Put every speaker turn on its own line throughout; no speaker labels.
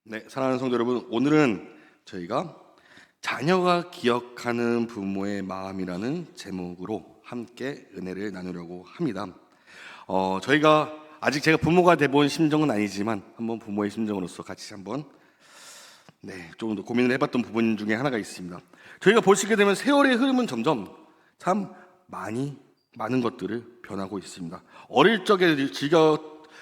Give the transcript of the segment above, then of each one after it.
네, 사랑하는 성도 여러분, 오늘은 저희가 자녀가 기억하는 부모의 마음이라는 제목으로 함께 은혜를 나누려고 합니다. 저희가 아직 제가 부모가 돼본 심정은 아니지만 한번 부모의 심정으로서 같이 한번 조금 더 고민을 해봤던 부분 중에 하나가 있습니다. 저희가 보시게 되면 세월의 흐름은 점점 참 많은 것들을 변하고 있습니다. 어릴 적에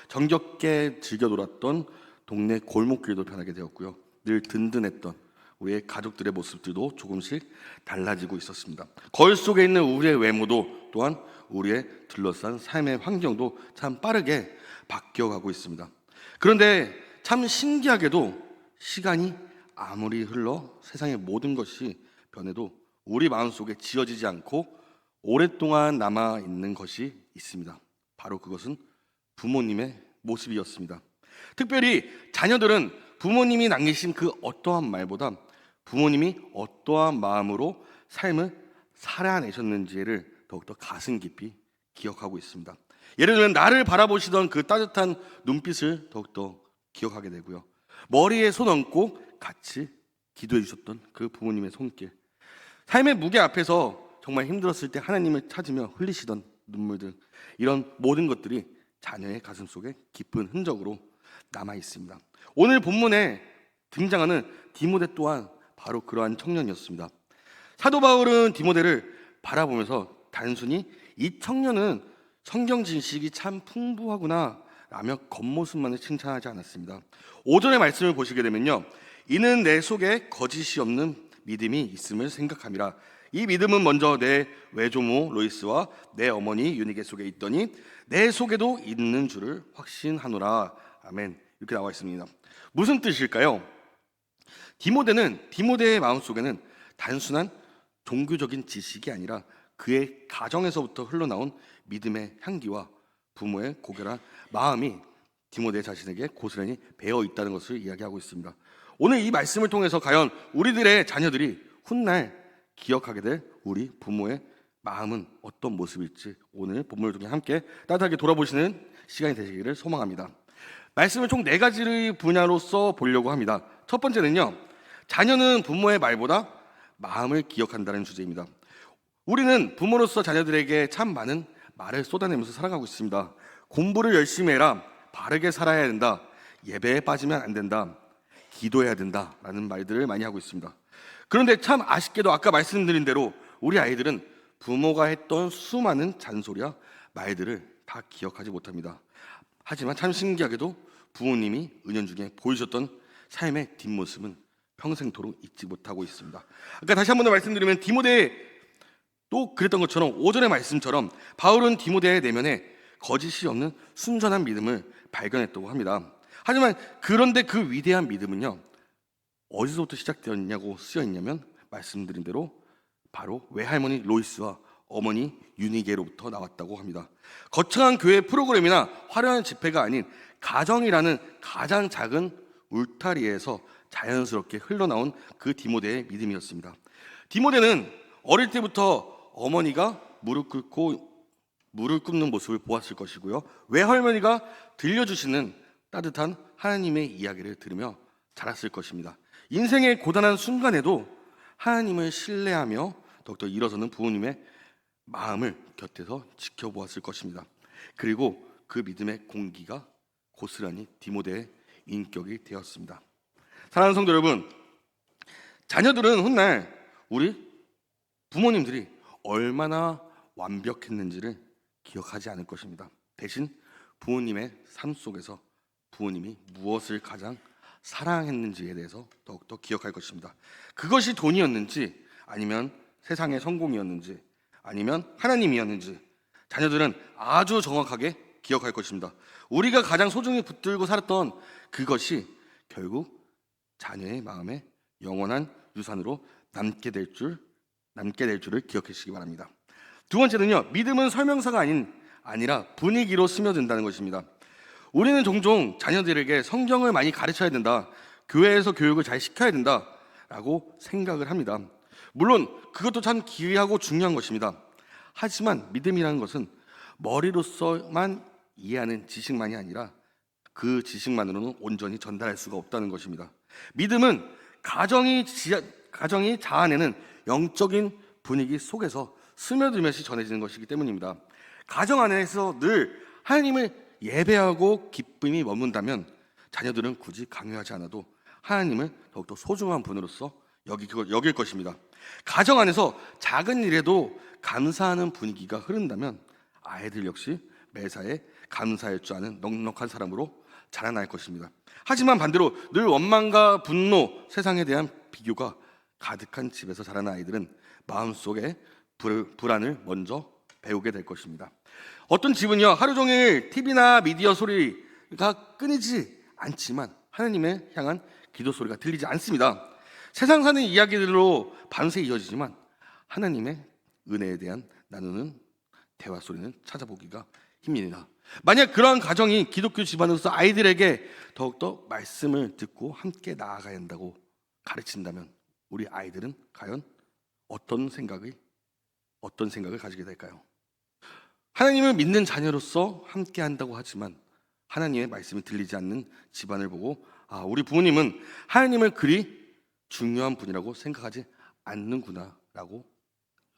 정겹게 즐겨 놀았던 동네 골목길도 변하게 되었고요. 늘 든든했던 우리의 가족들의 모습들도 조금씩 달라지고 있었습니다. 거울 속에 있는 우리의 외모도 또한 우리의 둘러싼 삶의 환경도 참 빠르게 바뀌어가고 있습니다. 그런데 참 신기하게도 시간이 아무리 흘러 세상의 모든 것이 변해도 우리 마음속에 지워지지 않고 오랫동안 남아있는 것이 있습니다. 바로 그것은 부모님의 모습이었습니다. 특별히 자녀들은 부모님이 남기신 그 어떠한 말보다 부모님이 어떠한 마음으로 삶을 살아내셨는지를 더욱더 가슴 깊이 기억하고 있습니다. 예를 들면 나를 바라보시던 그 따뜻한 눈빛을 더욱더 기억하게 되고요. 머리에 손 얹고 같이 기도해 주셨던 그 부모님의 손길, 삶의 무게 앞에서 정말 힘들었을 때 하나님을 찾으며 흘리시던 눈물들, 이런 모든 것들이 자녀의 가슴 속에 깊은 흔적으로 남아 있습니다. 오늘 본문에 등장하는 디모데 또한 바로 그러한 청년이었습니다. 사도 바울은 디모데를 바라보면서 단순히 이 청년은 성경 지식이 참 풍부하구나 라며 겉모습만을 칭찬하지 않았습니다. 5절의 말씀을 보시게 되면요, 이는 내 속에 거짓이 없는 믿음이 있음을 생각함이라. 이 믿음은 먼저 내 외조모 로이스와 내 어머니 유니게 속에 있더니 내 속에도 있는 줄을 확신하노라. 아멘. 이렇게 나와 있습니다. 무슨 뜻일까요? 디모데의 마음속에는 단순한 종교적인 지식이 아니라 그의 가정에서부터 흘러나온 믿음의 향기와 부모의 고결한 마음이 디모데 자신에게 고스란히 배어 있다는 것을 이야기하고 있습니다. 오늘 이 말씀을 통해서 과연 우리들의 자녀들이 훗날 기억하게 될 우리 부모의 마음은 어떤 모습일지 오늘 본문을 통해 함께 따뜻하게 돌아보시는 시간이 되시기를 소망합니다. 말씀을 총 4가지 분야로서 보려고 합니다. 첫 번째는요, 자녀는 부모의 말보다 마음을 기억한다는 주제입니다. 우리는 부모로서 자녀들에게 참 많은 말을 쏟아내면서 살아가고 있습니다. 공부를 열심히 해라, 바르게 살아야 된다, 예배에 빠지면 안 된다, 기도해야 된다 라는 말들을 많이 하고 있습니다. 그런데 참 아쉽게도 아까 말씀드린 대로 우리 아이들은 부모가 했던 수많은 잔소리와 말들을 다 기억하지 못합니다. 하지만 참 신기하게도 부모님이 은연중에 보여주셨던 삶의 뒷모습은 평생토록 잊지 못하고 있습니다. 아까 다시 한 번 더 말씀드리면 디모데에 또 그랬던 것처럼 5절의 말씀처럼 바울은 디모데의 내면에 거짓이 없는 순전한 믿음을 발견했다고 합니다. 하지만 그런데 그 위대한 믿음은요, 어디서부터 시작되었냐고 쓰여있냐면 말씀드린 대로 바로 외할머니 로이스와 어머니 유니게로부터 나왔다고 합니다. 거창한 교회 프로그램이나 화려한 집회가 아닌 가정이라는 가장 작은 울타리에서 자연스럽게 흘러나온 그 디모데의 믿음이었습니다. 디모데는 어릴 때부터 어머니가 무릎 꿇는 모습을 보았을 것이고요, 외할머니가 들려주시는 따뜻한 하나님의 이야기를 들으며 자랐을 것입니다. 인생의 고단한 순간에도 하나님을 신뢰하며 더욱더 일어서는 부모님의 마음을 곁에서 지켜보았을 것입니다. 그리고 그 믿음의 공기가 고스란히 디모데의 인격이 되었습니다. 사랑하는 성도 여러분, 자녀들은 훗날 우리 부모님들이 얼마나 완벽했는지를 기억하지 않을 것입니다. 대신 부모님의 삶 속에서 부모님이 무엇을 가장 사랑했는지에 대해서 더욱더 기억할 것입니다. 그것이 돈이었는지 아니면 세상의 성공이었는지 아니면 하나님이었는지 자녀들은 아주 정확하게 기억할 것입니다. 우리가 가장 소중히 붙들고 살았던 그것이 결국 자녀의 마음에 영원한 유산으로 남게 될 줄을 기억해 주시기 바랍니다. 두 번째는요, 믿음은 설명서가 아니라 분위기로 스며든다는 것입니다. 우리는 종종 자녀들에게 성경을 많이 가르쳐야 된다, 교회에서 교육을 잘 시켜야 된다 라고 생각을 합니다. 물론 그것도 참 귀하고 중요한 것입니다. 하지만 믿음이라는 것은 머리로서만 이해하는 지식만이 아니라 그 지식만으로는 온전히 전달할 수가 없다는 것입니다. 믿음은 가정이 자아내는 영적인 분위기 속에서 스며들면서 전해지는 것이기 때문입니다. 가정 안에서 늘 하나님을 예배하고 기쁨이 머문다면 자녀들은 굳이 강요하지 않아도 하나님을 더욱더 소중한 분으로서 여길 것입니다. 가정 안에서 작은 일에도 감사하는 분위기가 흐른다면 아이들 역시 매사에 감사할 줄 아는 넉넉한 사람으로 자라날 것입니다. 하지만 반대로 늘 원망과 분노, 세상에 대한 비교가 가득한 집에서 자라는 아이들은 마음속에 불안을 먼저 배우게 될 것입니다. 어떤 집은요, 하루 종일 TV나 미디어 소리가 끊이지 않지만 하나님의 향한 기도 소리가 들리지 않습니다. 세상 사는 이야기들로 밤새 이어지지만 하나님의 은혜에 대한 나누는 대화 소리는 찾아보기가 힘입니다. 만약 그러한 가정이 기독교 집안으로서 아이들에게 더욱더 말씀을 듣고 함께 나아가야 한다고 가르친다면 우리 아이들은 과연 어떤 생각을 가지게 될까요? 하나님을 믿는 자녀로서 함께 한다고 하지만 하나님의 말씀이 들리지 않는 집안을 보고 우리 부모님은 하나님을 그리 중요한 분이라고 생각하지 않는구나라고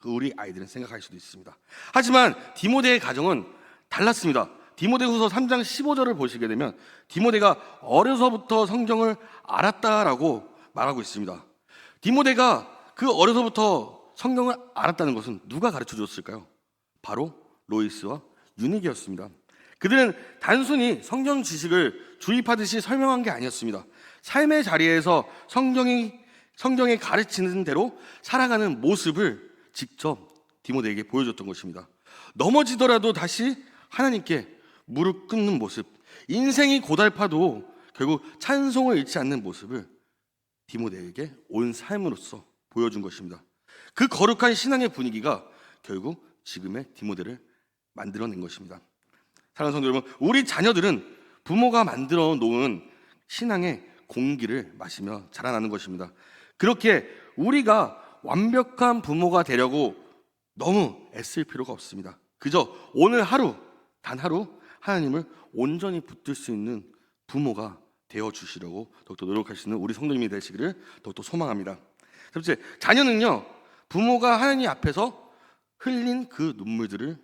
우리 아이들은 생각할 수도 있습니다. 하지만 디모데의 가정은 달랐습니다. 디모데후서 3장 15절을 보시게 되면 디모데가 어려서부터 성경을 알았다라고 말하고 있습니다. 디모데가 그 어려서부터 성경을 알았다는 것은 누가 가르쳐 줬을까요? 바로 로이스와 유니기였습니다. 그들은 단순히 성경 지식을 주입하듯이 설명한 게 아니었습니다. 삶의 자리에서 성경에 가르치는 대로 살아가는 모습을 직접 디모데에게 보여줬던 것입니다. 넘어지더라도 다시 하나님께 무릎 꿇는 모습, 인생이 고달파도 결국 찬송을 잃지 않는 모습을 디모데에게 온 삶으로서 보여준 것입니다. 그 거룩한 신앙의 분위기가 결국 지금의 디모데를 만들어낸 것입니다. 사랑하는 성도 여러분, 우리 자녀들은 부모가 만들어 놓은 신앙의 공기를 마시며 자라나는 것입니다. 그렇게 우리가 완벽한 부모가 되려고 너무 애쓸 필요가 없습니다. 그저 오늘 하루, 단 하루 하나님을 온전히 붙들 수 있는 부모가 되어주시려고 더욱더 노력하시는 우리 성도님이 되시기를 더욱더 소망합니다. 첫 번째, 자녀는요, 부모가 하나님 앞에서 흘린 그 눈물들을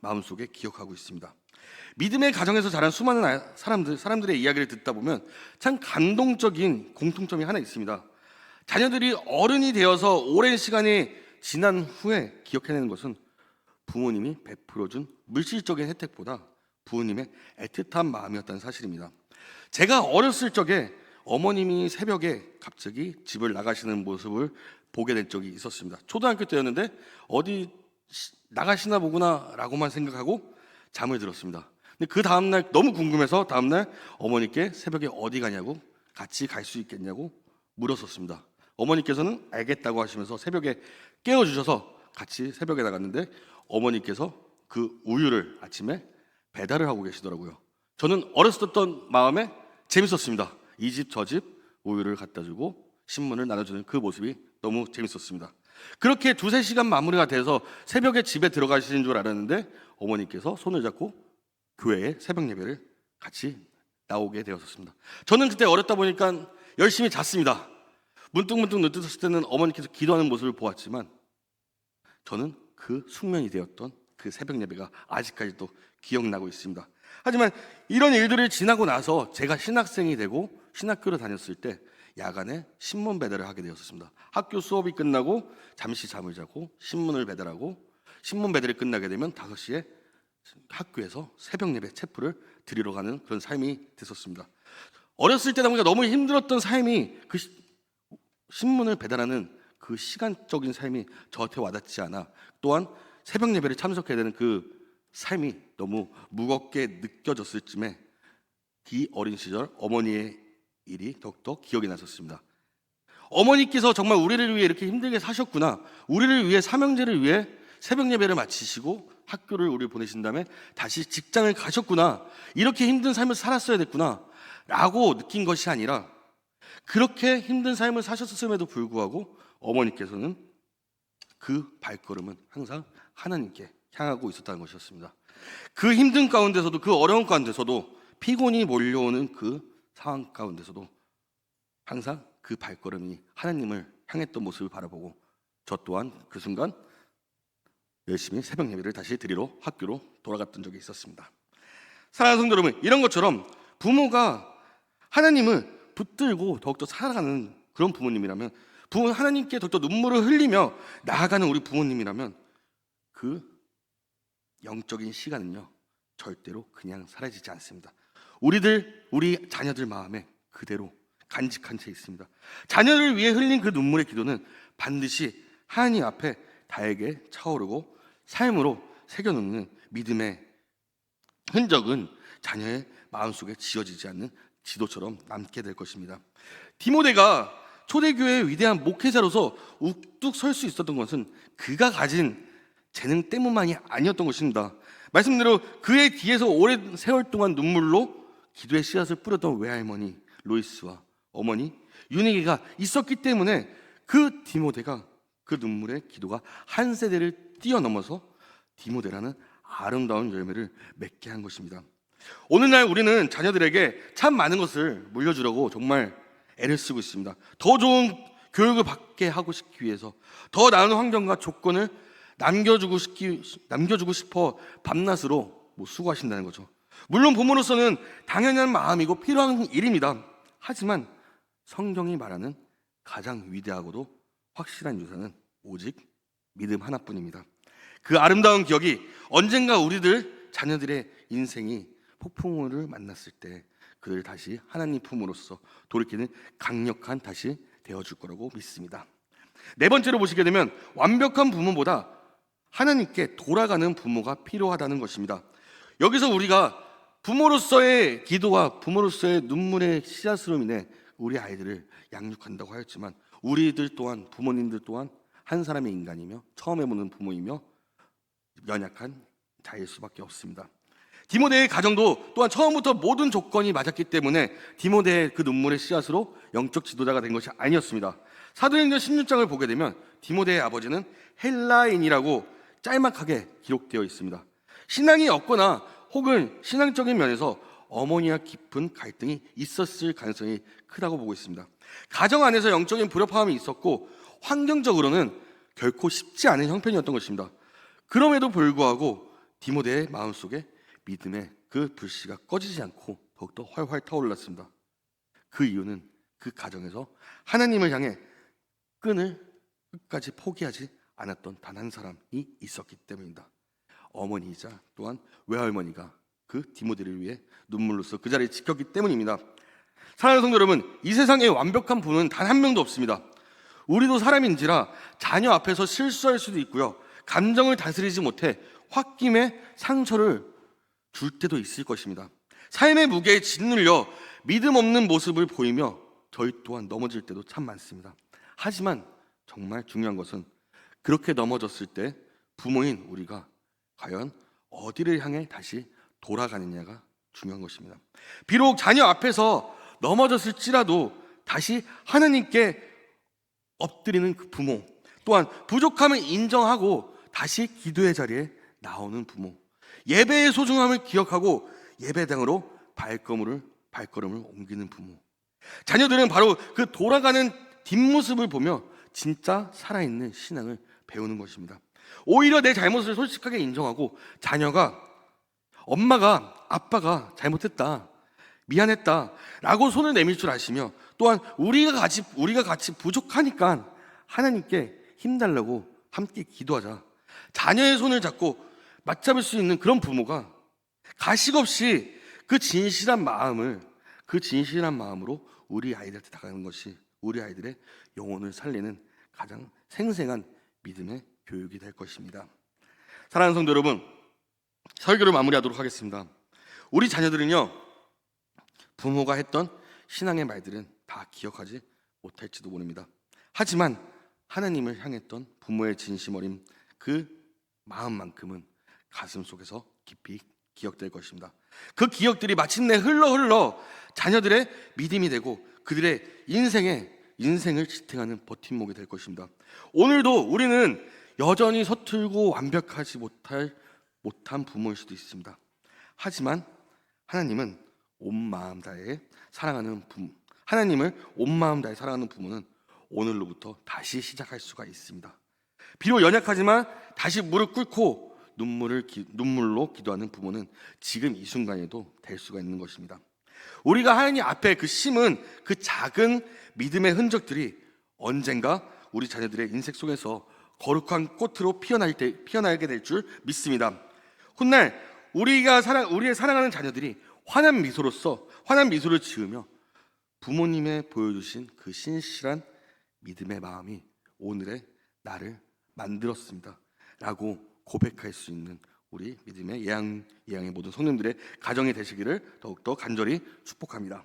마음속에 기억하고 있습니다. 믿음의 가정에서 자란 수많은 사람들의 이야기를 듣다 보면 참 감동적인 공통점이 하나 있습니다. 자녀들이 어른이 되어서 오랜 시간이 지난 후에 기억해내는 것은 부모님이 베풀어준 물질적인 혜택보다 부모님의 애틋한 마음이었다는 사실입니다. 제가 어렸을 적에 어머님이 새벽에 갑자기 집을 나가시는 모습을 보게 된 적이 있었습니다. 초등학교 때였는데 어디 나가시나 보구나 라고만 생각하고 잠을 들었습니다. 근데 그 다음날 너무 궁금해서 다음날 어머니께 새벽에 어디 가냐고, 같이 갈 수 있겠냐고 물었었습니다. 어머니께서는 알겠다고 하시면서 새벽에 깨워주셔서 같이 새벽에 나갔는데 어머니께서 그 우유를 아침에 배달을 하고 계시더라고요. 저는 어렸을 때 마음에 재밌었습니다. 이 집 저 집 우유를 갖다 주고 신문을 나눠주는 그 모습이 너무 재밌었습니다. 그렇게 2-3시간 마무리가 돼서 새벽에 집에 들어가시는 줄 알았는데 어머니께서 손을 잡고 교회에 새벽 예배를 같이 나오게 되었습니다. 저는 그때 어렸다 보니까 열심히 잤습니다. 문득문득 눈 뜨셨을 때는 어머니께서 기도하는 모습을 보았지만 저는 그 숙면이 되었던 그 새벽 예배가 아직까지도 기억나고 있습니다. 하지만 이런 일들을 지나고 나서 제가 신학생이 되고 신학교를 다녔을 때 야간에 신문 배달을 하게 되었습니다. 학교 수업이 끝나고 잠시 잠을 자고 신문을 배달하고 신문 배달이 끝나게 되면 5시에 학교에서 새벽 예배 체프를 드리러 가는 그런 삶이 됐었습니다. 어렸을 때다 보니까 너무 힘들었던 삶이 그 신문을 배달하는 그 시간적인 삶이 저한테 와닿지 않아 또한 새벽 예배를 참석해야 되는 그 삶이 너무 무겁게 느껴졌을 쯤에 이 어린 시절 어머니의 일이 더욱더 기억이 났었습니다. 어머니께서 정말 우리를 위해 이렇게 힘들게 사셨구나, 우리를 위해 삼형제를 위해 새벽 예배를 마치시고 학교를 우리 보내신 다음에 다시 직장을 가셨구나, 이렇게 힘든 삶을 살았어야 됐구나 라고 느낀 것이 아니라 그렇게 힘든 삶을 사셨음에도 불구하고 어머니께서는 그 발걸음은 항상 하나님께 향하고 있었다는 것이었습니다. 그 힘든 가운데서도 그 어려운 가운데서도 피곤이 몰려오는 그 상황 가운데서도 항상 그 발걸음이 하나님을 향했던 모습을 바라보고 저 또한 그 순간 열심히 새벽 예배를 다시 드리러 학교로 돌아갔던 적이 있었습니다. 사랑하는 성도 여러분, 이런 것처럼 부모가 하나님을 붙들고 더욱더 살아가는 그런 부모님이라면, 하나님께 더욱더 눈물을 흘리며 나아가는 우리 부모님이라면 그 영적인 시간은요 절대로 그냥 사라지지 않습니다. 우리 자녀들 마음에 그대로 간직한 채 있습니다. 자녀를 위해 흘린 그 눈물의 기도는 반드시 하나님 앞에 달게 차오르고 삶으로 새겨놓는 믿음의 흔적은 자녀의 마음속에 지어지지 않는 지도처럼 남게 될 것입니다. 디모데가 초대교회의 위대한 목회자로서 우뚝 설 수 있었던 것은 그가 가진 재능 때문만이 아니었던 것입니다. 말씀대로 그의 뒤에서 오랜 세월 동안 눈물로 기도의 씨앗을 뿌렸던 외할머니 로이스와 어머니 유니게가 있었기 때문에 그 디모데가 그 눈물의 기도가 한 세대를 뛰어넘어서 디모데라는 아름다운 열매를 맺게 한 것입니다. 오늘날 우리는 자녀들에게 참 많은 것을 물려주려고 정말 애를 쓰고 있습니다. 더 좋은 교육을 받게 하고 싶기 위해서 더 나은 환경과 조건을 남겨주고 싶어 밤낮으로 수고하신다는 거죠. 물론 부모로서는 당연한 마음이고 필요한 일입니다. 하지만 성경이 말하는 가장 위대하고도 확실한 유산은 오직 믿음 하나뿐입니다. 그 아름다운 기억이 언젠가 우리들 자녀들의 인생이 폭풍우를 만났을 때 그들 다시 하나님 품으로써 돌이키는 강력한 다시 되어줄 거라고 믿습니다. 네 번째로 보시게 되면 완벽한 부모보다 하나님께 돌아가는 부모가 필요하다는 것입니다. 여기서 우리가 부모로서의 기도와 부모로서의 눈물의 씨앗으로 인해 우리 아이들을 양육한다고 하였지만 우리들 또한 부모님들 또한 한 사람의 인간이며 처음 해보는 부모이며 연약한 자일 수밖에 없습니다. 디모데의 가정도 또한 처음부터 모든 조건이 맞았기 때문에 디모데의 그 눈물의 씨앗으로 영적 지도자가 된 것이 아니었습니다. 사도행전 16장을 보게 되면 디모데의 아버지는 헬라인이라고 짤막하게 기록되어 있습니다. 신앙이 없거나 혹은 신앙적인 면에서 어머니와 깊은 갈등이 있었을 가능성이 크다고 보고 있습니다. 가정 안에서 영적인 불협화음이 있었고 환경적으로는 결코 쉽지 않은 형편이었던 것입니다. 그럼에도 불구하고 디모데의 마음속에 믿음의 그 불씨가 꺼지지 않고 더욱더 활활 타올랐습니다. 그 이유는 그 가정에서 하나님을 향해 끈을 끝까지 포기하지 않았던 단 한 사람이 있었기 때문입니다. 어머니이자 또한 외할머니가 그 디모데를 위해 눈물로써 그 자리를 지켰기 때문입니다. 사랑하는 성도 여러분, 이 세상에 완벽한 부모는 단 한 명도 없습니다. 우리도 사람인지라 자녀 앞에서 실수할 수도 있고요, 감정을 다스리지 못해 홧김에 상처를 줄 때도 있을 것입니다. 삶의 무게에 짓눌려 믿음 없는 모습을 보이며 저희 또한 넘어질 때도 참 많습니다. 하지만 정말 중요한 것은 그렇게 넘어졌을 때 부모인 우리가 과연 어디를 향해 다시 돌아가느냐가 중요한 것입니다. 비록 자녀 앞에서 넘어졌을지라도 다시 하나님께 엎드리는 그 부모, 또한 부족함을 인정하고 다시 기도의 자리에 나오는 부모, 예배의 소중함을 기억하고 예배당으로 발걸음을 옮기는 부모, 자녀들은 바로 그 돌아가는 뒷모습을 보며 진짜 살아있는 신앙을 배우는 것입니다. 오히려 내 잘못을 솔직하게 인정하고 자녀가 엄마가 아빠가 잘못했다, 미안했다 라고 손을 내밀 줄 아시며 또한 우리가 같이 부족하니까 하나님께 힘달라고 함께 기도하자, 자녀의 손을 잡고 맞잡을 수 있는 그런 부모가 가식 없이 그 진실한 마음으로 우리 아이들한테 다가가는 것이 우리 아이들의 영혼을 살리는 가장 생생한 믿음의 교육이 될 것입니다. 사랑하는 성도 여러분, 설교를 마무리하도록 하겠습니다. 우리 자녀들은요, 부모가 했던 신앙의 말들은 다 기억하지 못할지도 모릅니다. 하지만 하나님을 향했던 부모의 진심 어린 그 마음만큼은 가슴 속에서 깊이 기억될 것입니다. 그 기억들이 마침내 흘러 자녀들의 믿음이 되고 그들의 인생을 지탱하는 버팀목이 될 것입니다. 오늘도 우리는 여전히 서툴고 완벽하지 못한 부모일 수도 있습니다. 하지만 하나님은 온 마음 다해 사랑하는 부모, 하나님을 온 마음 다해 사랑하는 부모는 오늘로부터 다시 시작할 수가 있습니다. 비록 연약하지만 다시 무릎 꿇고 눈물로 기도하는 부모는 지금 이 순간에도 될 수가 있는 것입니다. 우리가 하나님 앞에 심은 그 작은 믿음의 흔적들이 언젠가 우리 자녀들의 인생 속에서 거룩한 꽃으로 피어나게 될 줄 믿습니다. 훗날 우리의 사랑하는 자녀들이 환한 미소를 지으며 부모님의 보여주신 그 신실한 믿음의 마음이 오늘의 나를 만들었습니다 라고 고백할 수 있는 우리 믿음의 예양의 모든 성도님들의 가정이 되시기를 더욱더 간절히 축복합니다.